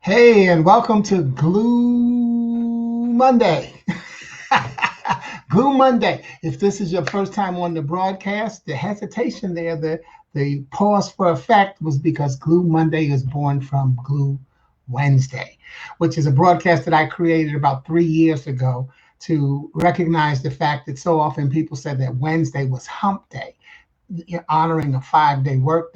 Hey, and welcome to Glue Monday. Glue Monday. If this is your first time on the broadcast, the hesitation there, the pause for effect was because Glue Monday is born from Glue Wednesday, which is a broadcast that I created about 3 years ago to recognize the fact that so often people said that Wednesday was hump day, honoring a 5 day work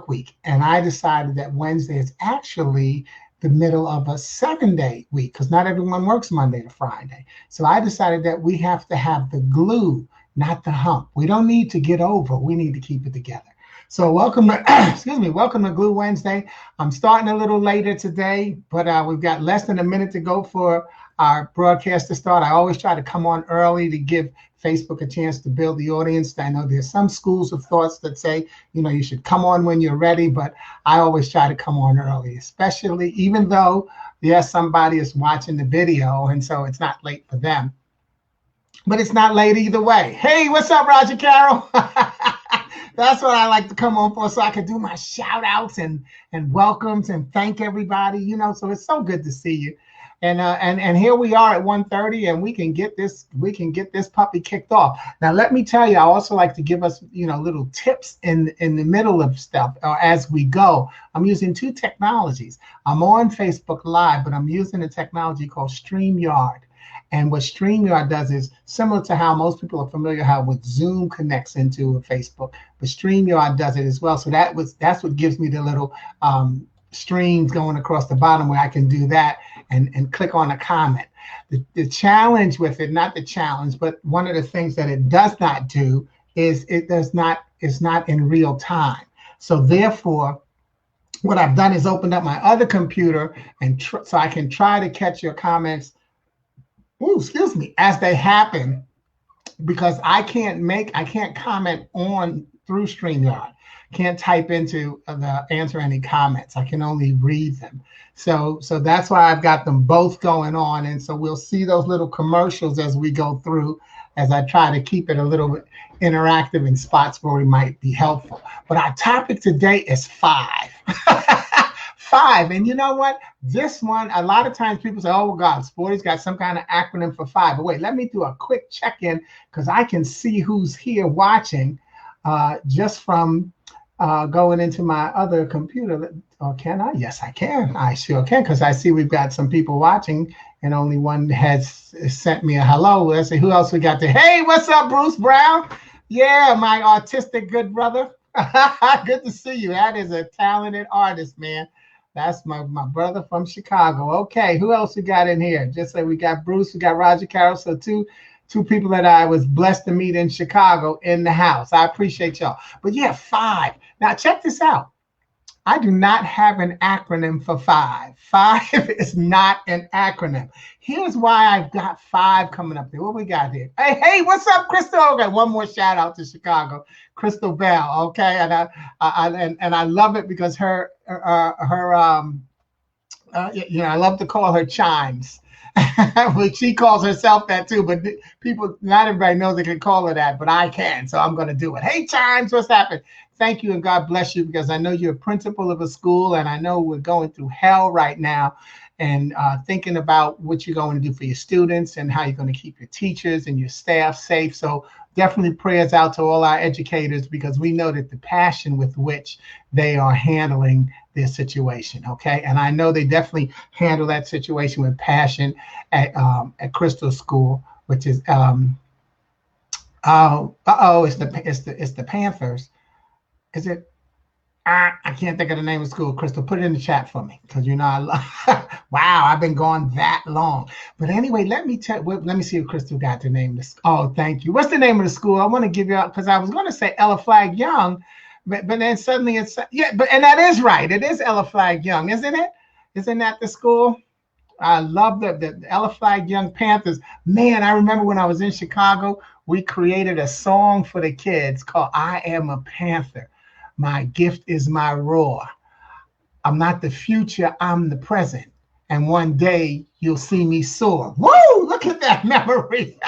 week. And I decided that Wednesday is actually the middle of a 7 day week because not everyone works Monday to Friday. So I decided that we have to have the glue, not the hump. We don't need to get over, we need to keep it together. So welcome to, excuse me, welcome to Glue Wednesday. I'm starting a little later today, but we've got less than a minute to go for our broadcast to start. I always try to come on early to give Facebook a chance to build the audience. I know there's some schools of thoughts that say, you should come on when you're ready, but I always try to come on early, especially even though, yes, somebody is watching the video, and so it's not late for them. But it's not late either way. Hey, what's up, Roger Carroll? That's what I like to come on for, so I can do my shout outs and welcomes and thank everybody, so it's so good to see you. And here we are at 1:30, and we can get this puppy kicked off. Now let me tell you, I also like to give us little tips in the middle of stuff as we go. I'm using two technologies. I'm on Facebook Live, but I'm using a technology called StreamYard. And what StreamYard does is similar to how most people are familiar how with Zoom connects into a Facebook, but StreamYard does it as well. So that's what gives me the little streams going across the bottom where I can do that and click on a comment. The challenge with it, not the challenge, but one of the things that it does not do is it's not in real time. So therefore, what I've done is opened up my other computer and so I can try to catch your comments, as they happen, because I can't comment on through StreamYard. Can't type into the answer any comments. I can only read them. So that's why I've got them both going on. And so we'll see those little commercials as we go through, as I try to keep it a little bit interactive in spots where we might be helpful. But our topic today is 5. 5. And you know what? This one, a lot of times people say, oh, God, Sporty's got some kind of acronym for 5. But wait, let me do a quick check-in because I can see who's here watching just from going into my other computer. Oh, can I? Yes, I can. I sure can, because I see we've got some people watching and only one has sent me a hello. Let's see who else we got there. Hey, what's up, Bruce Brown? Yeah, my autistic good brother. Good to see you. That is a talented artist, man. That's my brother from Chicago. Okay, who else we got in here? Just say we got Bruce, we got Roger Carroll. So two people that I was blessed to meet in Chicago in the house. I appreciate y'all. But yeah, 5. Now check this out. I do not have an acronym for 5. 5 is not an acronym. Here's why I've got 5 coming up there. What we got here? Hey, what's up, Crystal? Okay, one more shout out to Chicago, Crystal Bell. Okay, and I love it because I love to call her Chimes. Well, she calls herself that too, but not everybody knows they can call her that, but I can, so I'm going to do it. Hey, Chimes, what's happening? Thank you, and God bless you, because I know you're a principal of a school, and I know we're going through hell right now, and thinking about what you're going to do for your students and how you're going to keep your teachers and your staff safe. So definitely prayers out to all our educators, because we know that the passion with which they are handling their situation, okay? And I know they definitely handle that situation with passion at Crystal School, which is it's the Panthers. Is it? I can't think of the name of the school. Crystal, put it in the chat for me, because wow, I've been gone that long. But anyway, let me see if Crystal got the name of this. Oh, thank you. What's the name of the school? I want to give you out because I was going to say Ella Flagg Young, but then suddenly and that is right. It is Ella Flagg Young, isn't it? Isn't that the school? I love the Ella Flagg Young Panthers. Man, I remember when I was in Chicago, we created a song for the kids called "I Am a Panther. My gift is my roar. I'm not the future, I'm the present. And one day you'll see me soar." Woo! Look at that memory.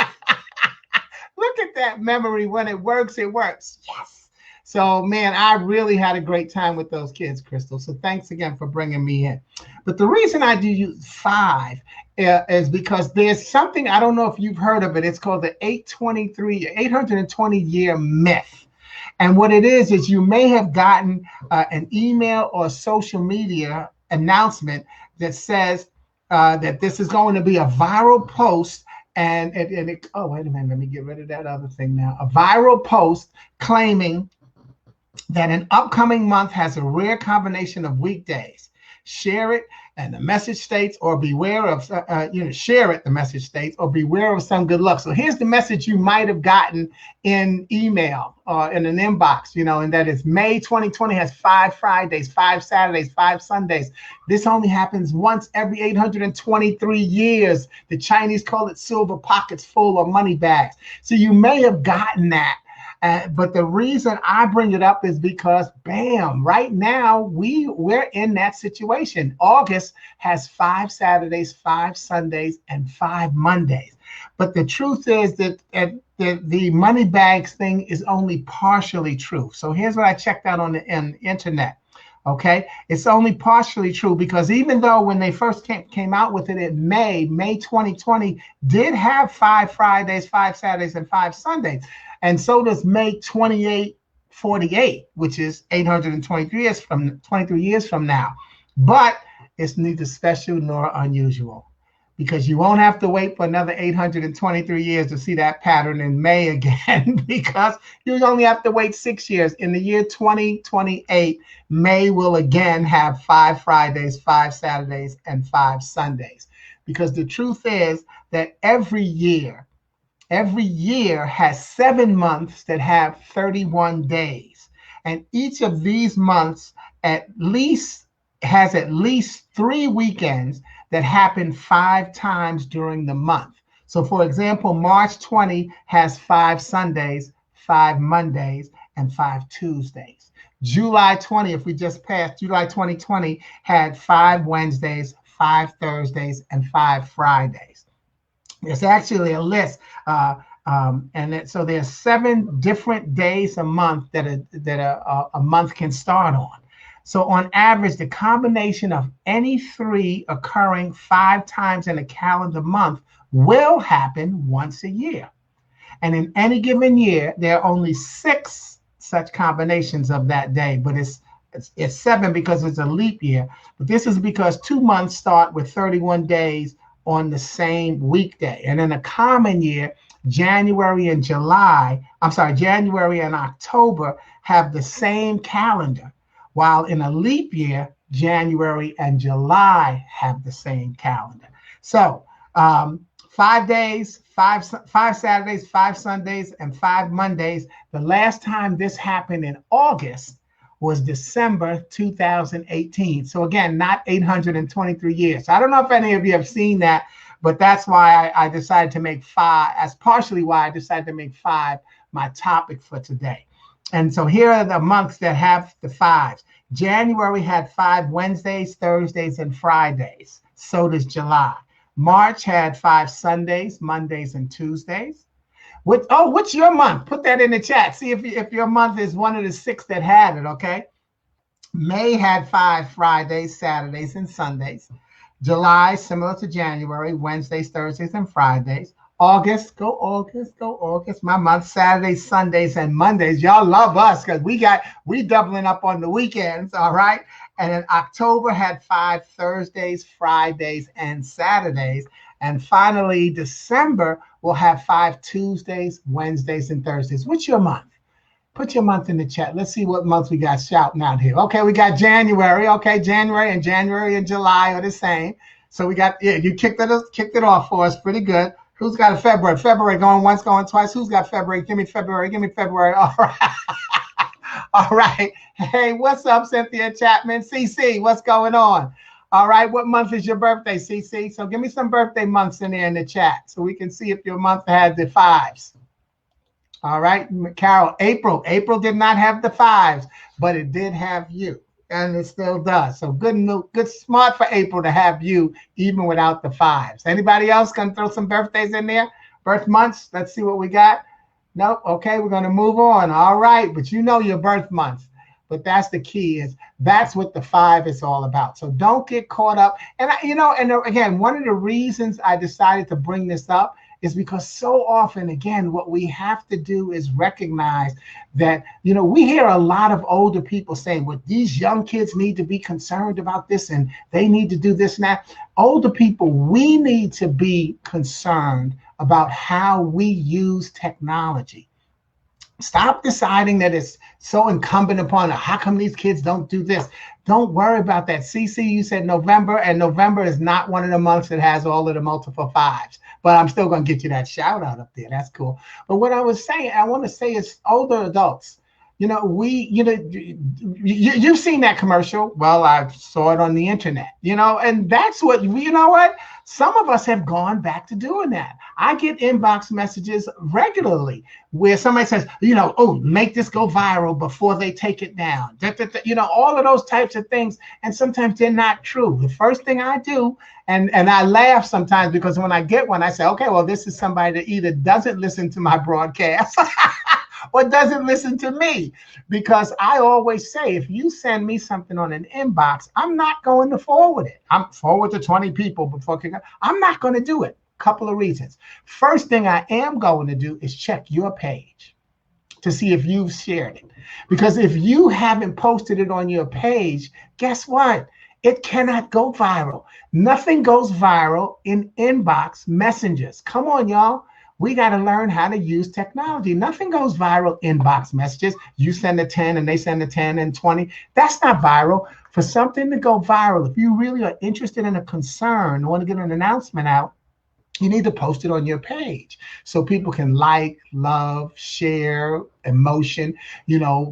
Look at that memory. When it works, it works. Yes. So, man, I really had a great time with those kids, Crystal. So thanks again for bringing me in. But the reason I do use five is because there's something, I don't know if you've heard of it. It's called the 820 year myth. And what it is you may have gotten an email or social media announcement that says that this is going to be a viral post. Oh, wait a minute, let me get rid of that other thing now. A viral post claiming that an upcoming month has a rare combination of weekdays. Share it, and the message states, or beware of, share it, the message states, or beware of some good luck. So here's the message you might have gotten in email or in an inbox, and that is May 2020 has 5 Fridays, 5 Saturdays, 5 Sundays. This only happens once every 823 years. The Chinese call it silver pockets full of money bags. So you may have gotten that. But the reason I bring it up is because, bam, right now we're in that situation. August has 5 Saturdays, 5 Sundays, and 5 Mondays. But the truth is that the money bags thing is only partially true. So here's what I checked out on the internet. Okay, it's only partially true because even though when they first came out with it in May 2020 did have 5 Fridays, 5 Saturdays, and 5 Sundays. And so does May 2848, which is 823 years from now. But it's neither special nor unusual because you won't have to wait for another 823 years to see that pattern in May again because you only have to wait 6 years. In the year 2028, May will again have 5 Fridays, 5 Saturdays, and 5 Sundays. Because the truth is that every year has 7 months that have 31 days. And each of these months has at least 3 weekends that happen 5 times during the month. So for example, March 20 has 5 Sundays, 5 Mondays, and 5 Tuesdays. July 20, if we just passed, July 2020 had 5 Wednesdays, 5 Thursdays, and 5 Fridays. There's actually a list, so there's 7 different days a month that a month can start on. So on average, the combination of any 3 occurring 5 times in a calendar month will happen once a year. And in any given year, there are only 6 such combinations of that day, but it's 7 because it's a leap year. But this is because 2 months start with 31 days on the same weekday. And in a common year, January and October have the same calendar, while in a leap year, January and July have the same calendar. So 5 days, 5 Saturdays, 5 Sundays, and 5 Mondays. The last time this happened in August was December 2018. So again, not 823 years. So I don't know if any of you have seen that, but that's why I decided to make 5, as partially why I decided to make 5 my topic for today. And so here are the months that have the 5s. January had 5 Wednesdays, Thursdays, and Fridays. So does July. March had 5 Sundays, Mondays, and Tuesdays. What's your month? Put that in the chat. See if your month is one of the 6 that had it, okay? May had 5 Fridays, Saturdays, and Sundays. July, similar to January, Wednesdays, Thursdays, and Fridays. August, go August, go August. My month, Saturdays, Sundays, and Mondays. Y'all love us because we doubling up on the weekends, all right? And then October had 5 Thursdays, Fridays, and Saturdays. And finally, December will have 5 Tuesdays, Wednesdays, and Thursdays. What's your month? Put your month in the chat. Let's see what months we got shouting out here. Okay, we got January. Okay, January and July are the same. So we got, you kicked it off for us pretty good. Who's got a February? February going once, going twice. Who's got February? Give me February. All right. All right. Hey, what's up, Cynthia Chapman? CC, what's going on? All right. What month is your birthday, CC? So give me some birthday months in there in the chat so we can see if your month has the 5s. All right. Carol, April. April did not have the 5s, but it did have you. And it still does. So good, smart for April to have you even without the 5s. Anybody else gonna throw some birthdays in there? Birth months. Let's see what we got. Nope. Okay, we're going to move on. All right, but you know your birth month. But that's the key, is that's what the 5 is all about. So don't get caught up. And and again, one of the reasons I decided to bring this up is because so often, again, what we have to do is recognize that, we hear a lot of older people saying, well, these young kids need to be concerned about this and they need to do this and that. Older people, we need to be concerned about how we use technology. Stop deciding that it's so incumbent upon how come these kids don't do this. Don't worry about that. CC, you said November, and November is not one of the months that has all of the multiple 5s. But I'm still going to get you that shout out up there. That's cool. But what I want to say is older adults. You've seen that commercial. Well, I saw it on the internet, and that's what, some of us have gone back to doing that. I get inbox messages regularly where somebody says, oh, make this go viral before they take it down. All of those types of things. And sometimes they're not true. The first thing I do, and I laugh sometimes because when I get one, I say, okay, well, this is somebody that either doesn't listen to my broadcast or doesn't listen to me, because I always say, if you send me something on an inbox, I'm not going to forward it. I'm forward to 20 people before I'm not going to do it. Couple of reasons. First thing I am going to do is check your page to see if you've shared it. Because if you haven't posted it on your page, guess what? It cannot go viral. Nothing goes viral in inbox messages. Come on, y'all. We got to learn how to use technology. Nothing goes viral inbox messages. You send a 10 and they send a 10 and 20. That's not viral. For something to go viral, if you really are interested in a concern, want to get an announcement out, you need to post it on your page so people can like, love, share, emotion,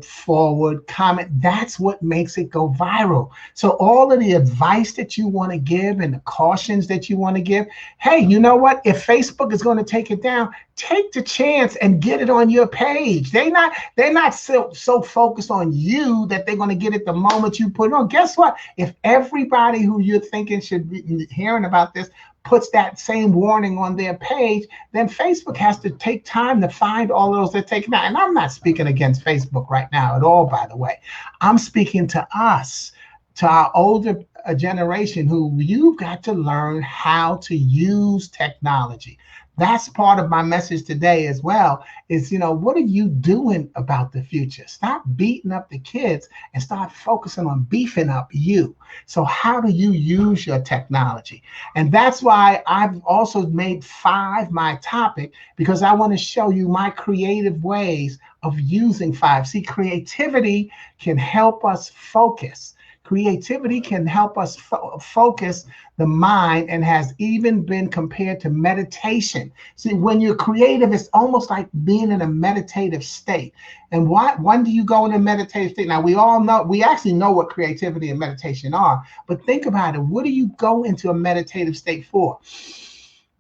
forward, comment. That's what makes it go viral. So all of the advice that you want to give and the cautions that you want to give, hey, you know what? If Facebook is going to take it down, take the chance and get it on your page. They're not so focused on you that they're going to get it the moment you put it on. Guess what? If everybody who you're thinking should be hearing about this puts that same warning on their page, then Facebook has to take time to find all those that take it out. And I'm not speaking against Facebook right now at all, by the way. I'm speaking to us, to our older generation, who you've got to learn how to use technology. That's part of my message today as well, is, what are you doing about the future? Stop beating up the kids and start focusing on beefing up you. So how do you use your technology? And that's why I've also made 5 my topic, because I want to show you my creative ways of using 5. See, creativity can help us focus. Creativity can help us focus the mind, and has even been compared to meditation. See, when you're creative, it's almost like being in a meditative state. And when do you go in a meditative state? Now, we actually know what creativity and meditation are, but think about it. What do you go into a meditative state for?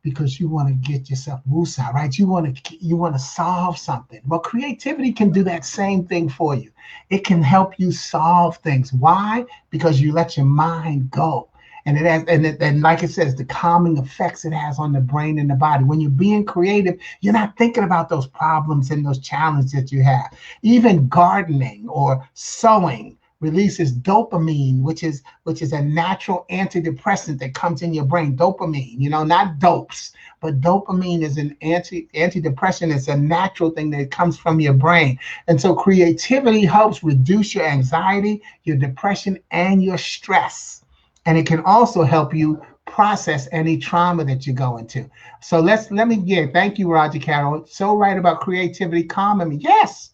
Because you want to get yourself woosah, right? You want to solve something. Well, creativity can do that same thing for you. It can help you solve things. Why? Because you let your mind go. And it has, and like it says, the calming effects it has on the brain and the body. When you're being creative, you're not thinking about those problems and those challenges that you have. Even gardening or sewing releases dopamine, which is a natural antidepressant that comes in your brain. Dopamine, not dopes, but dopamine is an antidepressant. It's a natural thing that comes from your brain. And so creativity helps reduce your anxiety, your depression, and your stress. And it can also help you process any trauma that you go into. So thank you, Roger Carroll. So right about creativity, calming me. Yes.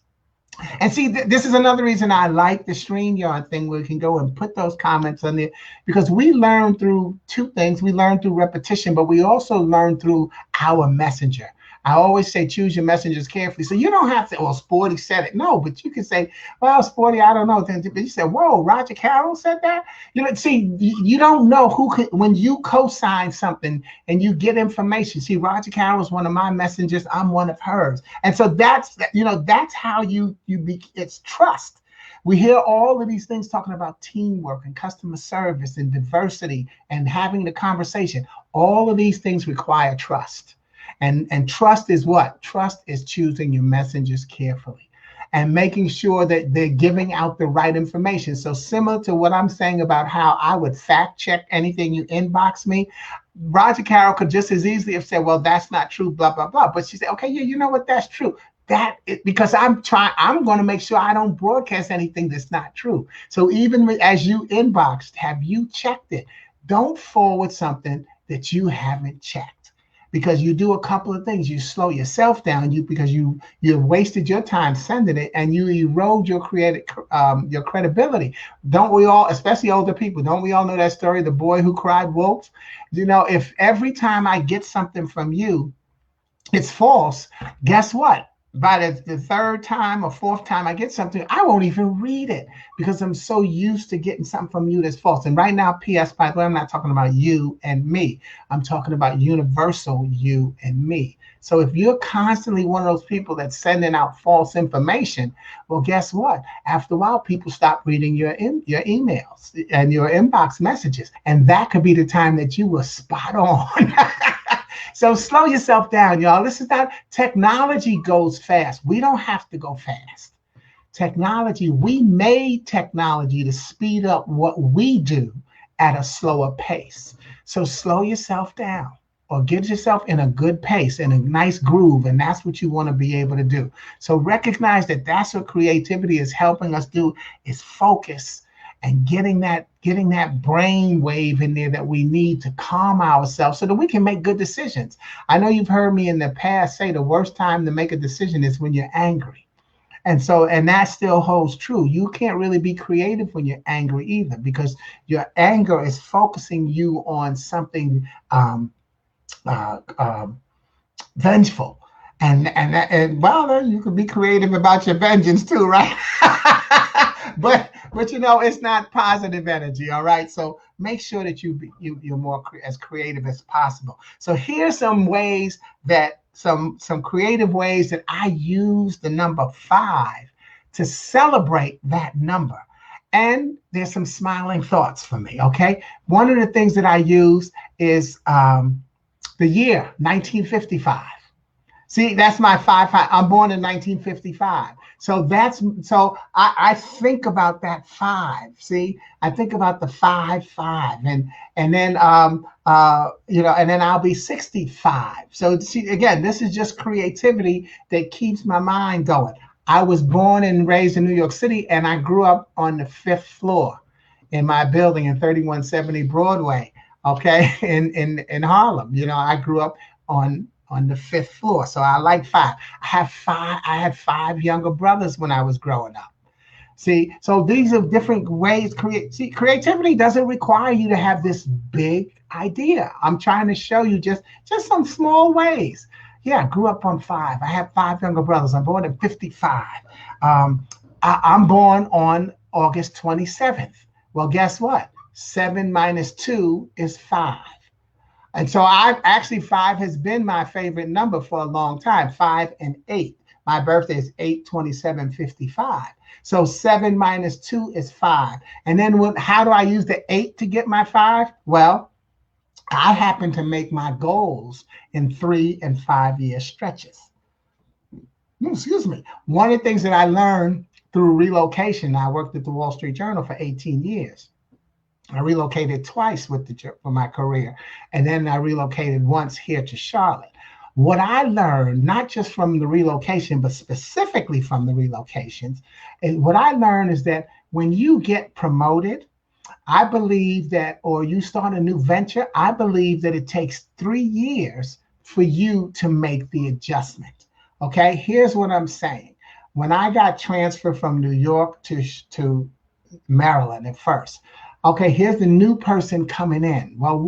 And see, this is another reason I like the StreamYard thing, where we can go and put those comments on there, because we learn through 2 things. We learn through repetition, but we also learn through our messenger. I always say, choose your messengers carefully. So you don't have to, well, Sporty said it. No, but you can say, well, Sporty, I don't know. But you said, whoa, Roger Carroll said that? See, you don't know when you co-sign something and you get information. See, Roger Carroll is one of my messengers. I'm one of hers. And so that's how it's trust. We hear all of these things talking about teamwork and customer service and diversity and having the conversation. All of these things require trust. And trust is what? Trust is choosing your messengers carefully and making sure that they're giving out the right information. So similar to what I'm saying about how I would fact check anything you inbox me, Roger Carroll could just as easily have said, well, that's not true, blah, blah, blah. But she said, okay, yeah, you know what? That's true. Because I'm going to make sure I don't broadcast anything that's not true. So even as you inboxed, have you checked it? Don't forward something that you haven't checked, because you do a couple of things. You slow yourself down, because you've wasted your time sending it, and you erode your your credibility. Don't we all, especially older people, don't we all know that story, the boy who cried wolf? If every time I get something from you, it's false, guess what? By the third time or fourth time I get something, I won't even read it, because I'm so used to getting something from you that's false. And right now, P.S., by the way, I'm not talking about you and me. I'm talking about universal you and me. So if you're constantly one of those people that's sending out false information, well, guess what? After a while, people stop reading your emails and your inbox messages. And that could be the time that you were spot on. So slow yourself down, y'all. This is not, technology goes fast. We don't have to go fast. We made technology to speed up what we do at a slower pace. So slow yourself down, or get yourself in a good pace, in a nice groove, and that's what you want to be able to do. So recognize that that's what creativity is helping us do, is focus and getting that brain wave in there that we need to calm ourselves so that we can make good decisions. I know you've heard me in the past say the worst time to make a decision is when you're angry. And that still holds true. You can't really be creative when you're angry either, because your anger is focusing you on something vengeful. And well, you can be creative about your vengeance too, right? but it's not positive energy. All right, so make sure that you're more as creative as possible. So here's some ways that some creative ways that I use the number 5 to celebrate that number. And there's some smiling thoughts for me. Okay, one of the things that I use is the year 1955. See, that's my 5. I'm born in 1955. So I think about that 5. See, I think about the 5, and then and then I'll be 65. So see, again, this is just creativity that keeps my mind going. I was born and raised in New York City, and I grew up on the 5th floor in my building in 3170 Broadway. Okay, in Harlem. I grew up on the 5th floor. So I like 5. I had 5 younger brothers when I was growing up. See, so these are different ways. Creativity doesn't require you to have this big idea. I'm trying to show you just some small ways. Yeah, I grew up on 5. I have 5 younger brothers. I'm born in 55. I'm born on August 27th. Well, guess what? 7 minus 2 is 5. And so 5 has been my favorite number for a long time, 5 and 8. My birthday is 8/27/55. So 7 minus 2 is 5. And then how do I use the 8 to get my 5? Well, I happen to make my goals in 3 and 5 year stretches. Excuse me. One of the things that I learned through relocation, I worked at the Wall Street Journal for 18 years. I relocated twice for my career, and then I relocated once here to Charlotte. What I learned, not just from the relocation, but specifically from the relocations, what I learned is that when you get promoted, I believe that, or you start a new venture, I believe that it takes 3 years for you to make the adjustment. Okay, here's what I'm saying. When I got transferred from New York to Maryland at first, okay, here's the new person coming in. Well,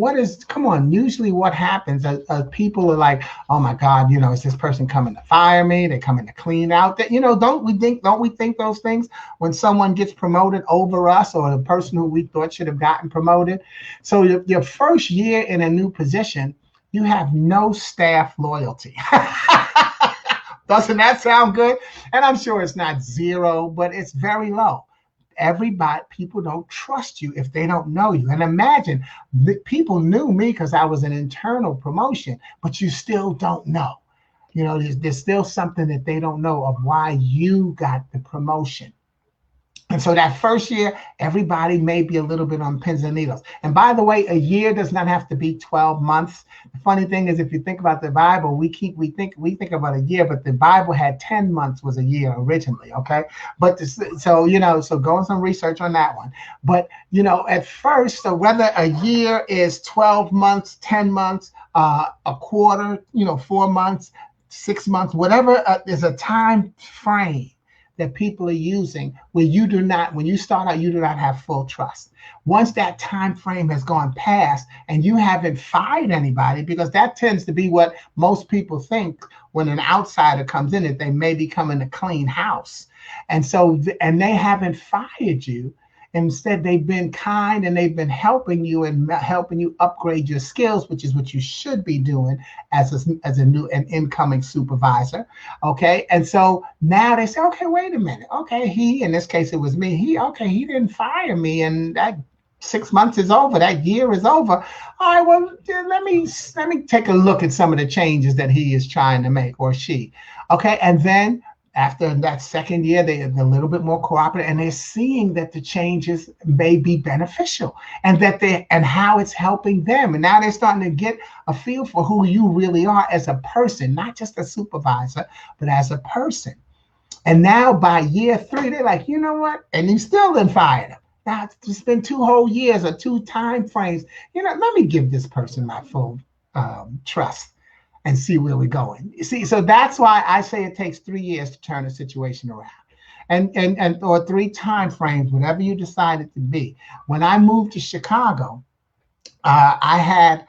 come on, usually what happens is people are like, oh my God, is this person coming to fire me? They're coming to clean out that, don't we think those things when someone gets promoted over us, or the person who we thought should have gotten promoted? So your first year in a new position, you have no staff loyalty. Doesn't that sound good? And I'm sure it's not 0, but it's very low. people don't trust you if they don't know you. And imagine people knew me because I was an internal promotion, but you still don't know. There's still something that they don't know of why you got the promotion. And so that first year, everybody may be a little bit on pins and needles. And by the way, a year does not have to be 12 months. The funny thing is, if you think about the Bible, we think about a year, but the Bible had 10 months was a year originally. Okay. But so go on some research on that one. But, at first, so whether a year is 12 months, 10 months, a quarter, 4 months, 6 months, whatever is a time frame that people are using where when you start out, you do not have full trust. Once that time frame has gone past and you haven't fired anybody, because that tends to be what most people think when an outsider comes in, that they may be coming to clean house. And they haven't fired you. Instead, they've been kind and they've been helping you and helping you upgrade your skills, which is what you should be doing as a new and incoming supervisor. Okay. And so now they say, okay, wait a minute. Okay. In this case, it was me. He didn't fire me. And that 6 months is over. That year is over. All right. Well, let me take a look at some of the changes that he is trying to make, or she. Okay. And then after that second year, they're a little bit more cooperative, and they're seeing that the changes may be beneficial and how it's helping them. And now they're starting to get a feel for who you really are as a person, not just a supervisor, but as a person. And now by year 3, they're like, you know what? And you still didn't fire them. Now it's been 2 whole years or 2 time frames. Let me give this person my full trust and see where we're going. You see, so that's why I say it takes 3 years to turn a situation around, and or 3 time frames, whatever you decide it to be. When I moved to Chicago, I had,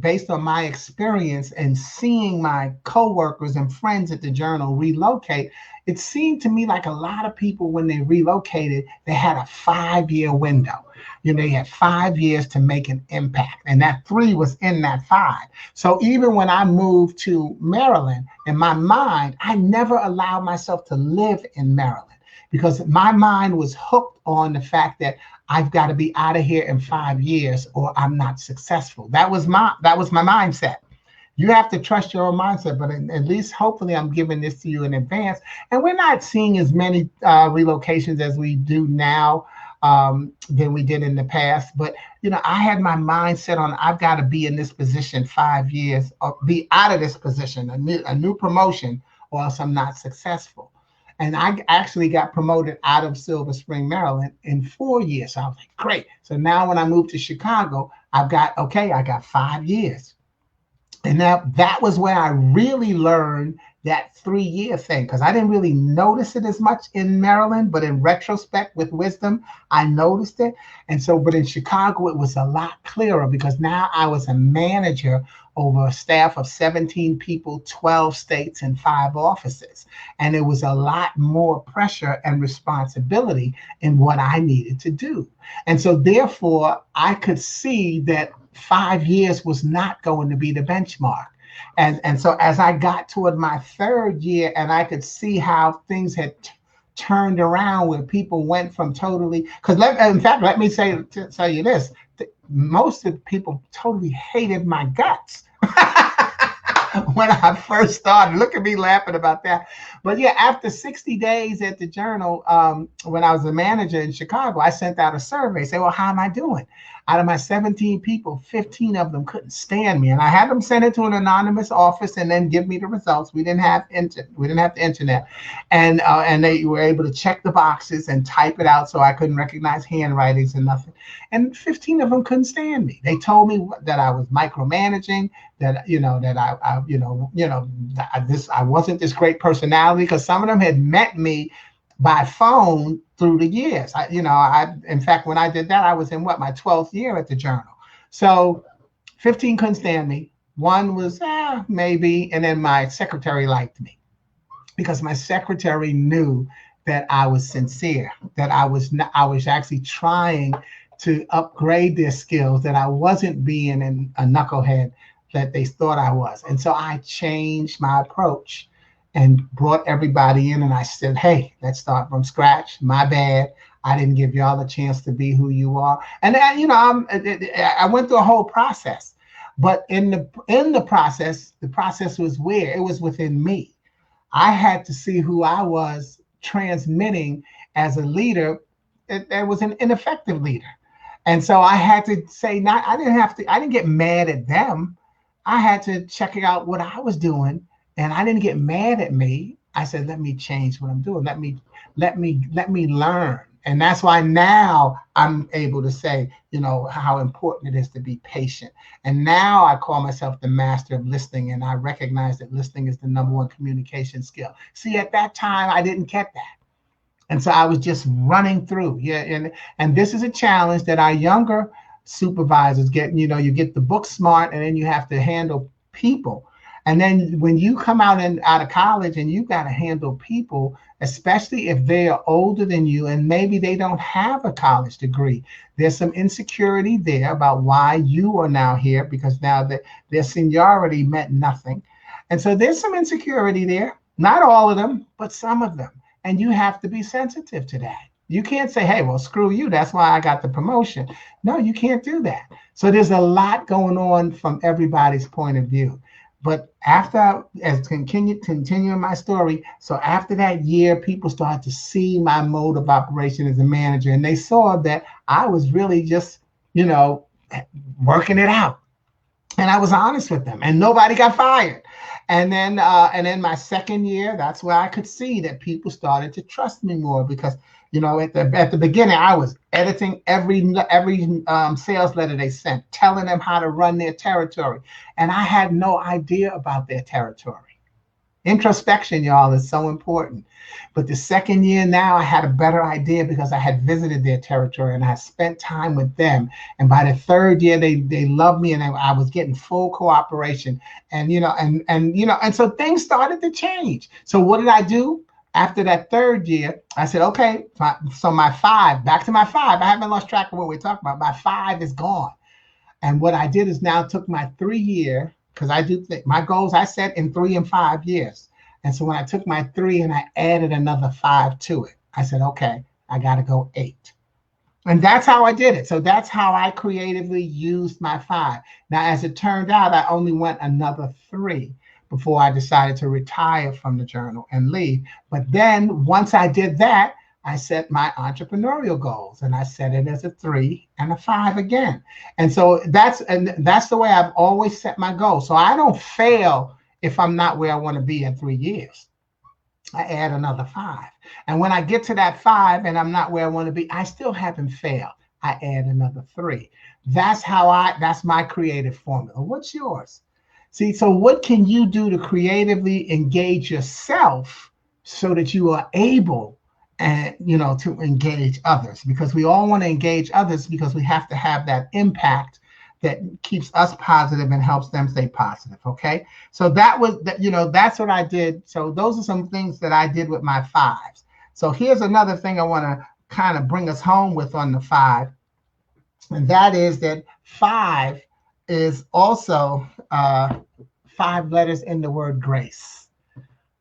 based on my experience and seeing my coworkers and friends at the Journal relocate, it seemed to me like a lot of people, when they relocated, they had a 5-year window. They had 5 years to make an impact, and that 3 was in that 5. So even when I moved to Maryland, in my mind, I never allowed myself to live in Maryland, because my mind was hooked on the fact that I've got to be out of here in 5 years or I'm not successful. That was my mindset. You have to trust your own mindset, but at least hopefully I'm giving this to you in advance. And we're not seeing as many relocations as we do now than we did in the past. But, I had my mindset on, I've got to be in this position 5 years, or be out of this position, a new promotion, or else I'm not successful. And I actually got promoted out of Silver Spring, Maryland in 4 years. So I was like, great. So now when I moved to Chicago, I got 5 years. And now that was where I really learned that 3-year thing, because I didn't really notice it as much in Maryland, but in retrospect, with wisdom, I noticed it. And so, but in Chicago, it was a lot clearer, because now I was a manager over a staff of 17 people, 12 states, and 5 offices. And it was a lot more pressure and responsibility in what I needed to do. And so therefore, I could see that 5 years was not going to be the benchmark. And so as I got toward my 3rd year, and I could see how things had turned around, where people went from totally, because in fact, let me tell you this, most of the people totally hated my guts when I first started. Look at me laughing about that. But yeah, after 60 days at the Journal, when I was a manager in Chicago, I sent out a survey, say, well, how am I doing? Out of my 17 people, 15 of them couldn't stand me. And I had them send it to an anonymous office and then give me the results. We didn't have the internet. And they were able to check the boxes and type it out, so I couldn't recognize handwritings and nothing. And 15 of them couldn't stand me. They told me that I was micromanaging, that I wasn't this great personality, because some of them had met me by phone through the years. In fact, when I did that, I was in my 12th year at the Journal. So 15 couldn't stand me. 1 was maybe, and then my secretary liked me, because my secretary knew that I was sincere, that I was actually trying to upgrade their skills, that I wasn't being a knucklehead that they thought I was. And so I changed my approach and brought everybody in, and I said, hey, let's start from scratch. My bad. I didn't give y'all a chance to be who you are. And I went through a whole process, but in the process, the process was where it was within me. I had to see who I was transmitting as a leader. It was an ineffective leader. And so I had to say, not, I didn't get mad at them. I had to check out what I was doing, and I didn't get mad at me. I said, let me change what I'm doing. Let me learn. And that's why now I'm able to say, how important it is to be patient. And now I call myself the master of listening, and I recognize that listening is the number one communication skill. See, at that time, I didn't get that. And so I was just running through. Yeah. And this is a challenge that our younger supervisors get. You get the book smart, and then you have to handle people. And then when you come out of college and you got to handle people, especially if they are older than you and maybe they don't have a college degree, there's some insecurity there about why you are now here, because now their seniority meant nothing. And so there's some insecurity there. Not all of them, but some of them. And you have to be sensitive to that. You can't say, hey, well, screw you. That's why I got the promotion. No, you can't do that. So there's a lot going on from everybody's point of view. But continuing my story, so after that year, people started to see my mode of operation as a manager, and they saw that I was really just, working it out. And I was honest with them, and nobody got fired. And then my second year, that's where I could see that people started to trust me more, because at the beginning, I was editing every sales letter they sent, telling them how to run their territory, and I had no idea about their territory. Introspection, y'all, is so important. But the second year now, I had a better idea because I had visited their territory and I spent time with them. And by the third year, they loved me, and I was getting full cooperation. And and so things started to change. So what did I do? After that third year, I said, okay, so back to my 5. I haven't lost track of what we're talking about. My 5 is gone. And what I did is now took my 3-year, because I do think my goals I set in 3 and 5 years. And so when I took my 3 and I added another 5 to it, I said, okay, I got to go 8. And that's how I did it. So that's how I creatively used my 5. Now, as it turned out, I only went another 3 before I decided to retire from the journal and leave. But then once I did that, I set my entrepreneurial goals, and I set it as a 3 and a 5 again. And so that's the way I've always set my goals. So I don't fail if I'm not where I want to be in 3 years. I add another 5. And when I get to that 5 and I'm not where I want to be, I still haven't failed. I add another 3. That's my creative formula. What's yours? See, so what can you do to creatively engage yourself so that you are able to engage others? Because we all want to engage others, because we have to have that impact that keeps us positive and helps them stay positive. Okay. So that's what I did. So those are some things that I did with my 5s. So here's another thing I want to kind of bring us home with on the 5. And that is that 5 is also 5 letters in the word grace.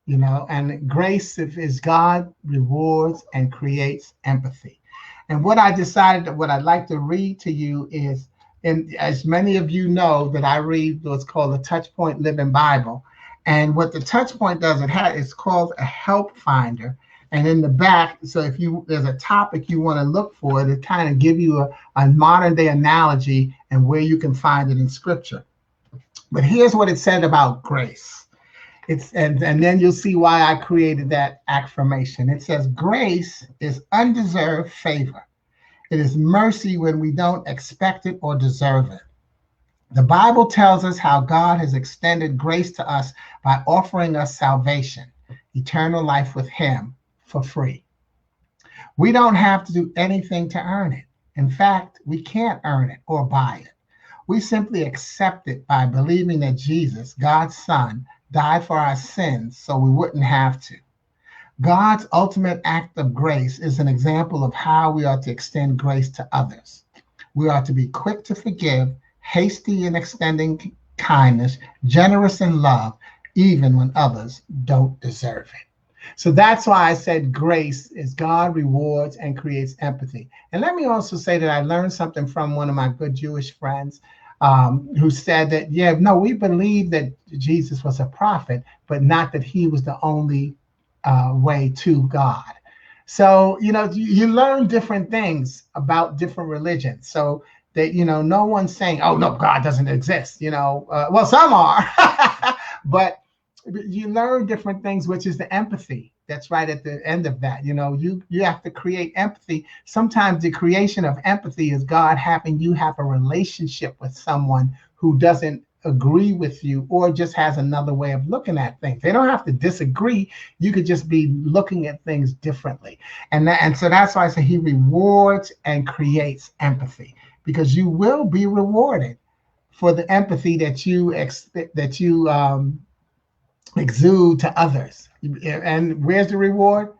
And grace is God rewards and creates empathy. And what I decided, what I'd like to read to you is, and as many of you know, that I read what's called the Touchpoint Living Bible. And what the Touchpoint does, it's called a help finder. And in the back, so if there's a topic you want to look for, to kind of give you a modern day analogy and where you can find it in scripture. But here's what it said about grace. And then you'll see why I created that affirmation. It says, grace is undeserved favor. It is mercy when we don't expect it or deserve it. The Bible tells us how God has extended grace to us by offering us salvation, eternal life with him, for free. We don't have to do anything to earn it. In fact, we can't earn it or buy it. We simply accept it by believing that Jesus, God's Son, died for our sins so we wouldn't have to. God's ultimate act of grace is an example of how we are to extend grace to others. We are to be quick to forgive, hasty in extending kindness, generous in love, even when others don't deserve it. So that's why I said grace is God rewards and creates empathy. And let me also say that I learned something from one of my good Jewish friends, who said that, yeah, no, we believe that Jesus was a prophet, but not that he was the only way to God. So, you learn different things about different religions. So that, no one's saying, oh, no, God doesn't exist, well, some are, but you learn different things, which is the empathy. That's right at the end of that. You have to create empathy. Sometimes the creation of empathy is God having you have a relationship with someone who doesn't agree with you or just has another way of looking at things. They don't have to disagree. You could just be looking at things differently. And so that's why I say he rewards and creates empathy, because you will be rewarded for the empathy that you exude to others. And where's the reward?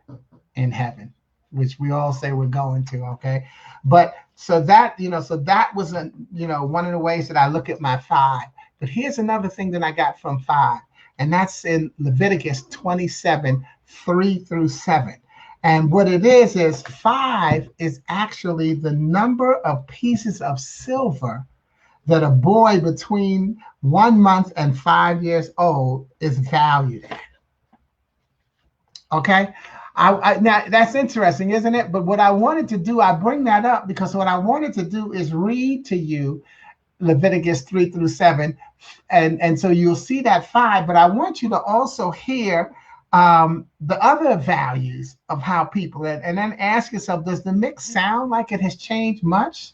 In heaven, which we all say we're going to. Okay. But so that, so that was one of the ways that I look at my five. But here's another thing that I got from five, and that's in Leviticus 27, 3-7. And what it is five is actually the number of pieces of silver that a boy between 1 month and 5 years old is valued at. Okay. Now that's interesting, isn't it? But what I wanted to do, I bring that up because what I wanted to do is read to you Leviticus 3-7. And so you'll see that five, but I want you to also hear the other values of how people, and then ask yourself, does the mix sound like it has changed much?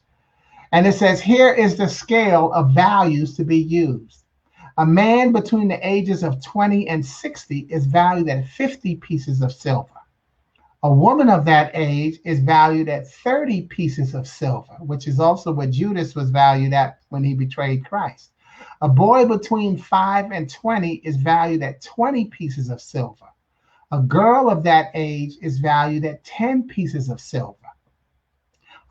And it says, here is the scale of values to be used. A man between the ages of 20 and 60 is valued at 50 pieces of silver. A woman of that age is valued at 30 pieces of silver, which is also what Judas was valued at when he betrayed Christ. A boy between 5 and 20 is valued at 20 pieces of silver. A girl of that age is valued at 10 pieces of silver.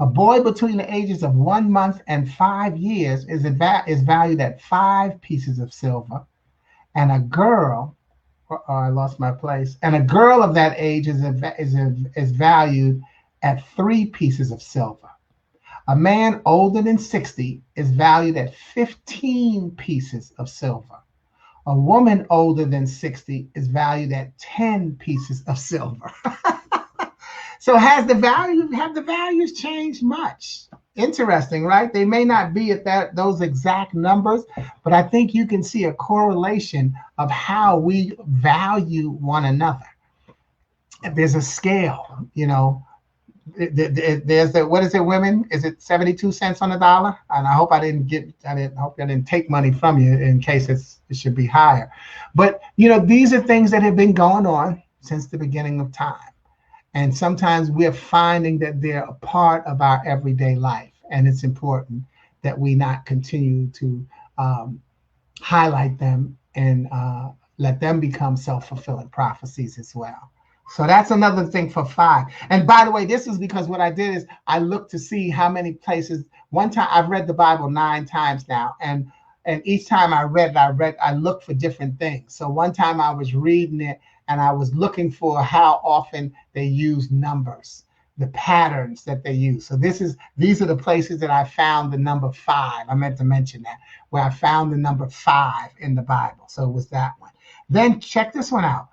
A boy between the ages of 1 month and 5 years is valued at 5 pieces of silver. And a girl, I lost my place, and a girl of that age is valued at 3 pieces of silver. A man older than 60 is valued at 15 pieces of silver. A woman older than 60 is valued at 10 pieces of silver. So have the values changed much? Interesting, right? They may not be at those exact numbers, but I think you can see a correlation of how we value one another. There's a scale, there's what is it, women? Is it 72 cents on the dollar? And I hope I didn't take money from you in case it should be higher. But, these are things that have been going on since the beginning of time. And sometimes we're finding that they're a part of our everyday life. And it's important that we not continue to highlight them and let them become self-fulfilling prophecies as well. So that's another thing for five. And by the way, this is because what I did is I looked to see how many places. One time I've read the Bible 9 times now. And each time I looked for different things. So one time I was reading it and I was looking for how often they use numbers, the patterns that they use. So these are the places that I found the number 5. I meant to mention that, where I found the number 5 in the Bible. So it was that one. Then check this one out.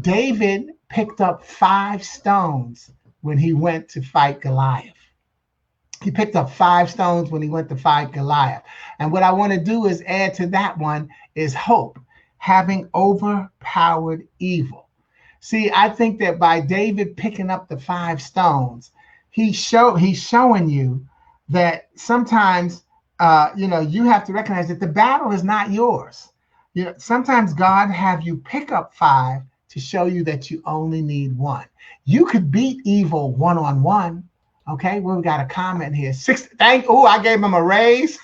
David picked up 5 stones when he went to fight Goliath. He picked up 5 stones when he went to fight Goliath. And what I want to do is add to that one is hope, having overpowered evil. See, I think that by David picking up the 5 stones, he's showing you that sometimes, you have to recognize that the battle is not yours. Sometimes God have you pick up 5 to show you that you only need 1. You could beat evil one-on-one. Okay, well, we got a comment here. I gave him a raise.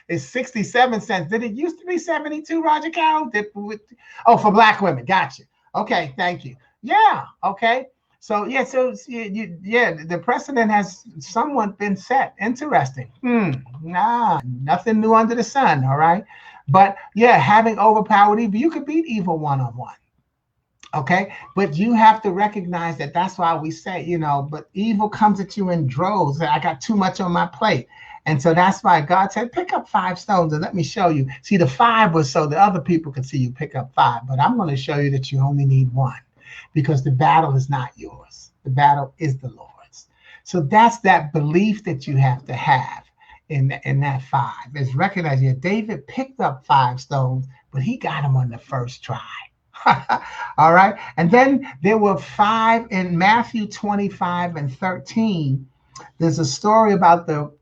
It's 67 cents. Did it used to be 72, Roger Carroll? For black women. Gotcha. Okay, thank you. Yeah, okay. So, the precedent has somewhat been set. Interesting. Nothing new under the sun, all right? But, having overpowered evil, you could beat evil one-on-one. Okay, but you have to recognize that that's why we say, but evil comes at you in droves. I got too much on my plate. And so that's why God said, pick up 5 stones and let me show you. See, the 5 was so the other people could see you pick up 5, but I'm going to show you that you only need 1, because the battle is not yours. The battle is the Lord's. So that's that belief that you have to have in that 5. Is recognizing that David picked up 5 stones, but he got them on the first try. All right. And then there were 5 in Matthew 25 and 13. There's a story about the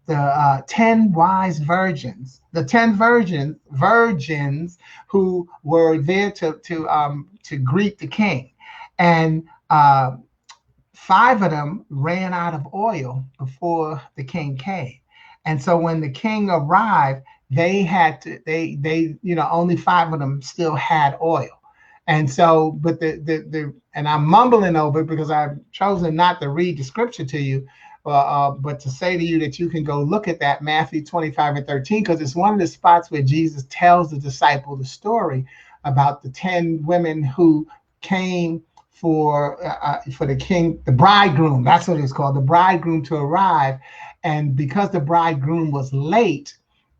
10 wise virgins, the 10 virgins who were there to greet the king. And 5 of them ran out of oil before the king came. And so when the king arrived, they had to, only 5 of them still had oil. And so, but and I'm mumbling over it because I've chosen not to read the scripture to you, but to say to you that you can go look at that Matthew 25 and 13, because it's one of the spots where Jesus tells the disciple the story about the 10 women who came for the king, the bridegroom. That's what it's called, the bridegroom to arrive. And because the bridegroom was late,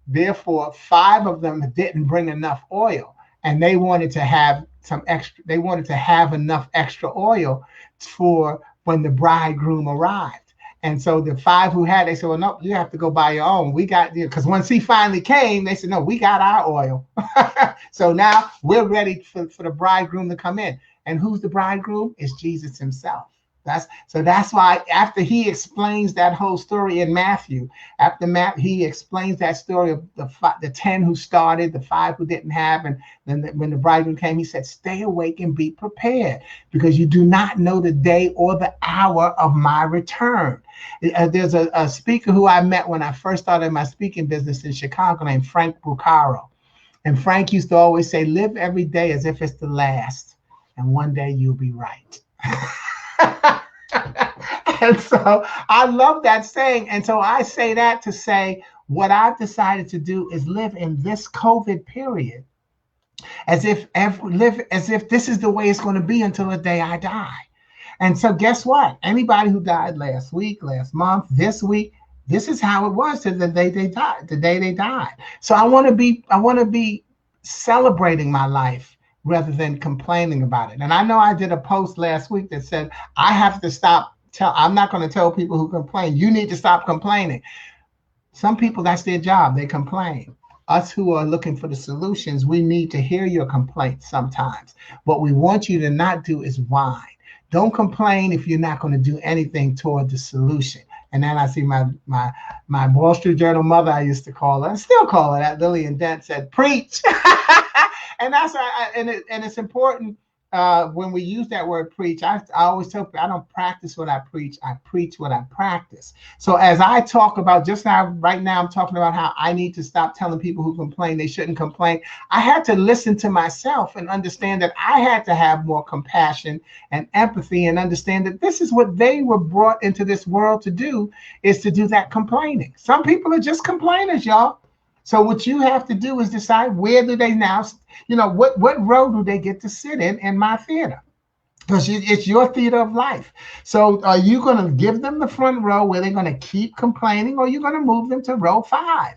therefore 5 of them didn't bring enough oil, and they wanted to have some extra. They wanted to have enough extra oil for when the bridegroom arrived. And so the 5 who had, they said, well, no, you have to go buy your own. We got, because once he finally came, they said, no, we got our oil. So now we're ready for the bridegroom to come in. And who's the bridegroom? It's Jesus himself. That's why after he explains that whole story in Matthew, he explains that story of the 10 who started, the 5 who didn't have, and then when the bridegroom came, he said, "Stay awake and be prepared, because you do not know the day or the hour of my return." There's a speaker who I met when I first started my speaking business in Chicago named Frank Bucaro, and Frank used to always say, "Live every day as if it's the last, and one day you'll be right." And so I love that saying. And so I say that to say what I've decided to do is live in this COVID period as if this is the way it's going to be until the day I die. And so guess what? Anybody who died last week, last month, this week, this is how it was to the day they died. So I want to be celebrating my life rather than complaining about it. And I know I did a post last week that said, I have to stop. I'm not going to tell people who complain, you need to stop complaining. Some people, that's their job. They complain. Us who are looking for the solutions, we need to hear your complaints sometimes. What we want you to not do is whine. Don't complain if you're not going to do anything toward the solution. And then I see my Wall Street Journal mother, I used to call her, and still call her that, Lillian Dent, said, preach. And that's and it's important when we use that word preach. I always tell people, I don't practice what I preach what I practice. So as I talk about just now, right now, I'm talking about how I need to stop telling people who complain they shouldn't complain. I had to listen to myself and understand that I had to have more compassion and empathy and understand that this is what they were brought into this world to do, is to do that complaining. Some people are just complainers, y'all. So what you have to do is decide, where do they now, what row do they get to sit in my theater? Because it's your theater of life. So are you going to give them the front row where they're going to keep complaining, or are you going to move them to row 5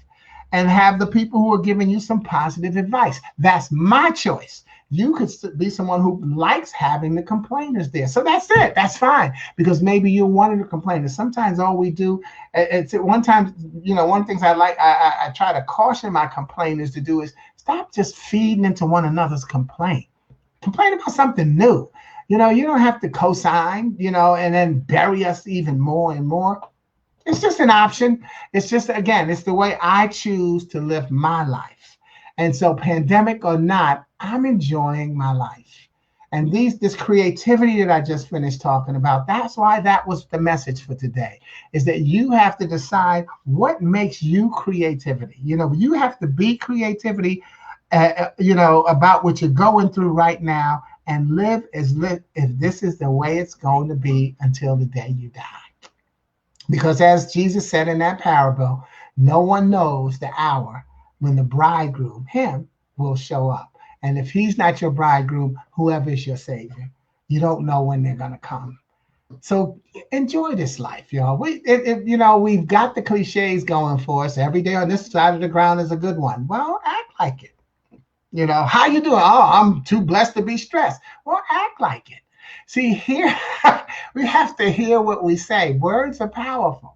and have the people who are giving you some positive advice? That's my choice. You could be someone who likes having the complainers there. So that's it. That's fine. Because maybe you're one of the complainers. Sometimes all we do, it's at one time, one of the things I try to caution my complainers to do is stop just feeding into one another's complaint. Complain about something new. You don't have to co-sign, and then bury us even more and more. It's just an option. It's just, again, it's the way I choose to live my life. And so pandemic or not, I'm enjoying my life. And this creativity that I just finished talking about, that's why that was the message for today, is that you have to decide what makes you creativity. You have to be creativity, about what you're going through right now, and live if this is the way it's going to be until the day you die. Because as Jesus said in that parable, no one knows the hour when the bridegroom, him, will show up. And if he's not your bridegroom, whoever is your savior. You don't know when they're going to come. So enjoy this life, y'all. We've got the cliches going for us. Every day on this side of the ground is a good one. Well, act like it. How you doing? Oh, I'm too blessed to be stressed. Well, act like it. See, here we have to hear what we say. Words are powerful,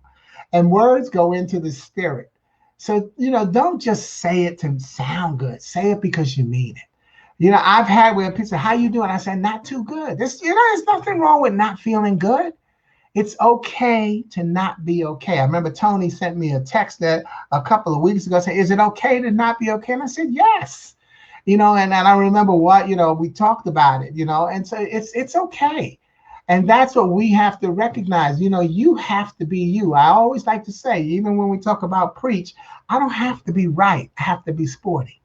and words go into the spirit. So, don't just say it to sound good. Say it because you mean it. I've had where people say, "How you doing?" I said, "Not too good." There's nothing wrong with not feeling good. It's okay to not be okay. I remember Tony sent me a text that a couple of weeks ago saying, "Is it okay to not be okay?" And I said, "Yes." And I remember what, we talked about it, and so it's okay. And that's what we have to recognize. You have to be you. I always like to say, even when we talk about preach, I don't have to be right. I have to be sporty.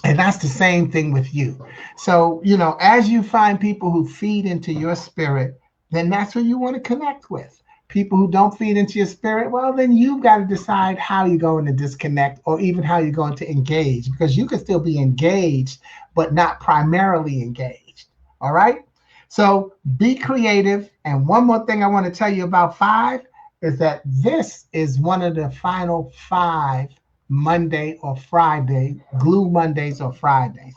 And that's the same thing with you. So, as you find people who feed into your spirit, then that's who you want to connect with. People who don't feed into your spirit, well, then you've got to decide how you're going to disconnect or even how you're going to engage, because you can still be engaged, but not primarily engaged. All right. So be creative. And one more thing I want to tell you about 5 is that this is one of the final 5 Monday or Friday, Glue Mondays or Fridays.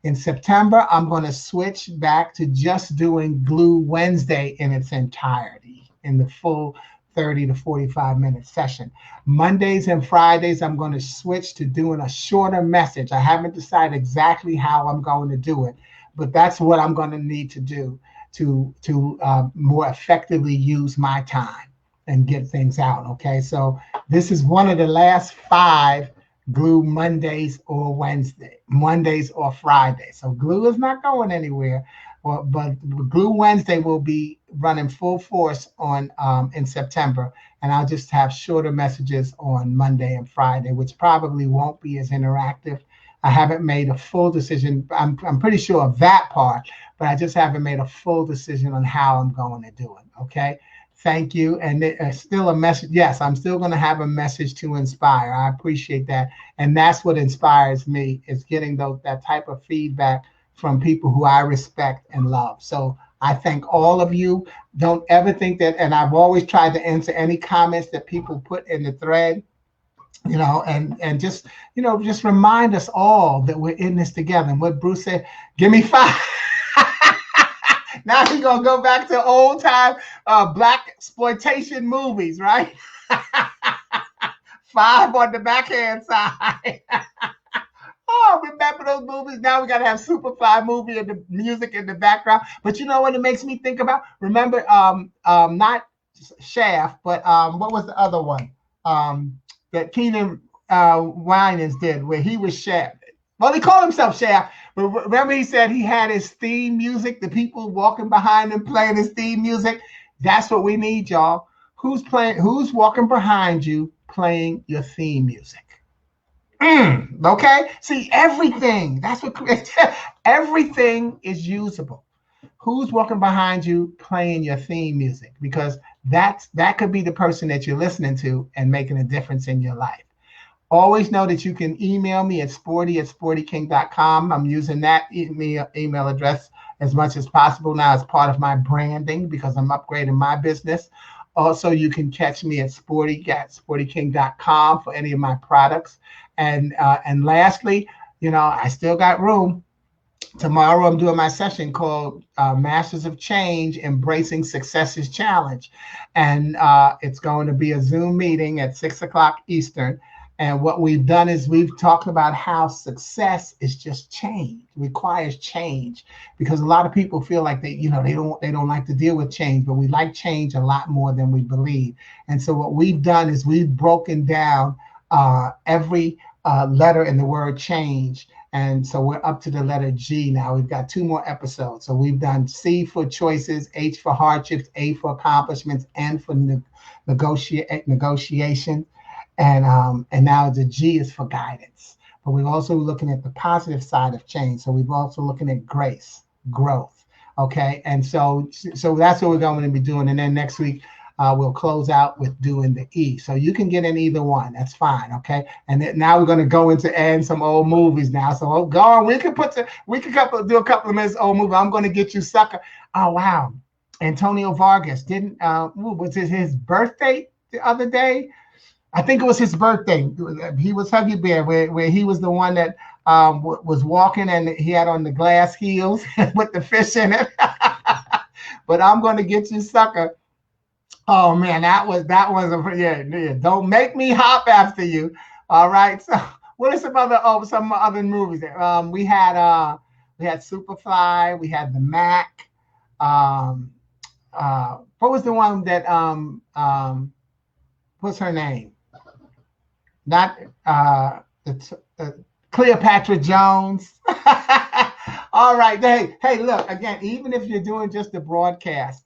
In September, I'm going to switch back to just doing Glue Wednesday in its entirety, in the full 30 to 45-minute session. Mondays and Fridays, I'm going to switch to doing a shorter message. I haven't decided exactly how I'm going to do it, but that's what I'm going to need to do to more effectively use my time and get things out. Okay, so this is one of the last 5 Glue Mondays or Mondays or Fridays. So Glue is not going anywhere, but Glue Wednesday will be running full force on in September, and I'll just have shorter messages on Monday and Friday, which probably won't be as interactive. I haven't made a full decision. I'm pretty sure of that part, but I just haven't made a full decision on how I'm going to do it. Okay. Thank you. And still a message. Yes, I'm still going to have a message to inspire. I appreciate that. And that's what inspires me, is getting that type of feedback from people who I respect and love. So I thank all of you. Don't ever think that, and I've always tried to answer any comments that people put in the thread, and just remind us all that we're in this together. And what Bruce said, give me 5. Now he's gonna go back to old time black exploitation movies, right? 5 on the backhand side. Oh, remember those movies? Now we gotta have Superfly movie and the music in the background. But you know what it makes me think about? Remember, not Shaft, but what was the other one? That Keenan Wynans did, where he was Shaft. Well, he called himself Shaft, but remember he said he had his theme music, the people walking behind him playing his theme music. That's what we need, y'all. Who's walking behind you playing your theme music? Okay? See, everything. That's what everything is usable. Who's walking behind you playing your theme music? Because that could be the person that you're listening to and making a difference in your life. Always know that you can email me at sporty@sportyking.com. I'm using that email address as much as possible now as part of my branding, because I'm upgrading my business. Also, you can catch me at sportyking.com for any of my products. And lastly, I still got room. Tomorrow, I'm doing my session called Masters of Change, Embracing Successes Challenge. And it's going to be a Zoom meeting at 6 o'clock Eastern. And what we've done is we've talked about how success is just change, requires change, because a lot of people feel like they don't like to deal with change, but we like change a lot more than we believe. And so what we've done is we've broken down every letter in the word change. And so we're up to the letter G now. We've got 2 more episodes. So we've done C for choices, H for hardships, A for accomplishments, N for negotiation. And now the G is for guidance. But we're also looking at the positive side of change. So we've also looking at grace, growth. Okay. And so that's what we're going to be doing. And then next week, we'll close out with doing the E. So you can get in either one. That's fine. Okay. And then now we're going to go into adding some old movies now. So go on. We can do a couple of minutes old movie. I'm going to get you sucker. Oh, wow. Antonio Vargas didn't, was it his birthday the other day? I think it was his birthday. He was Huggy Bear, where he was the one that was walking and he had on the glass heels with the fish in it. But I'm going to get you sucker. Oh man, that was yeah. Don't make me hop after you. All right. So what are some other movies? We had Superfly. We had The Mac. What was the one that what's her name? Not Cleopatra Jones. All right. Hey, look, again, even if you're doing just the broadcast,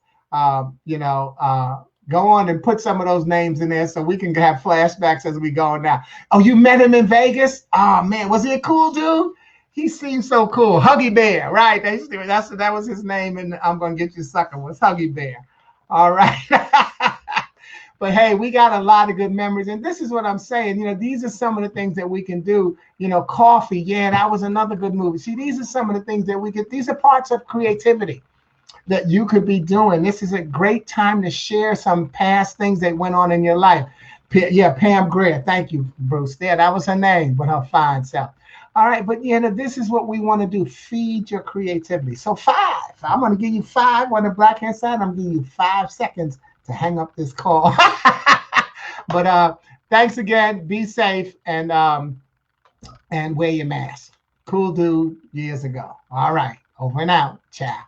go on and put some of those names in there so we can have flashbacks as we go now. Oh, you met him in Vegas? Oh man, was he a cool dude? He seemed so cool. Huggy Bear, right? That was his name, and I'm gonna get you sucker was Huggy Bear. All right. But hey, we got a lot of good memories. And this is what I'm saying. These are some of the things that we can do. Coffee. Yeah, that was another good movie. See, these are some of the things that we get. These are parts of creativity that you could be doing. This is a great time to share some past things that went on in your life. Yeah, Pam Grier. Thank you, Bruce. Yeah, that was her name, but her fine self. All right, but this is what we want to do. Feed your creativity. So 5. I'm going to give you 5 on the black hand side. I'm giving you 5 seconds to hang up this call. But thanks again. Be safe and wear your mask. Cool dude years ago. All right. Over and out. Ciao.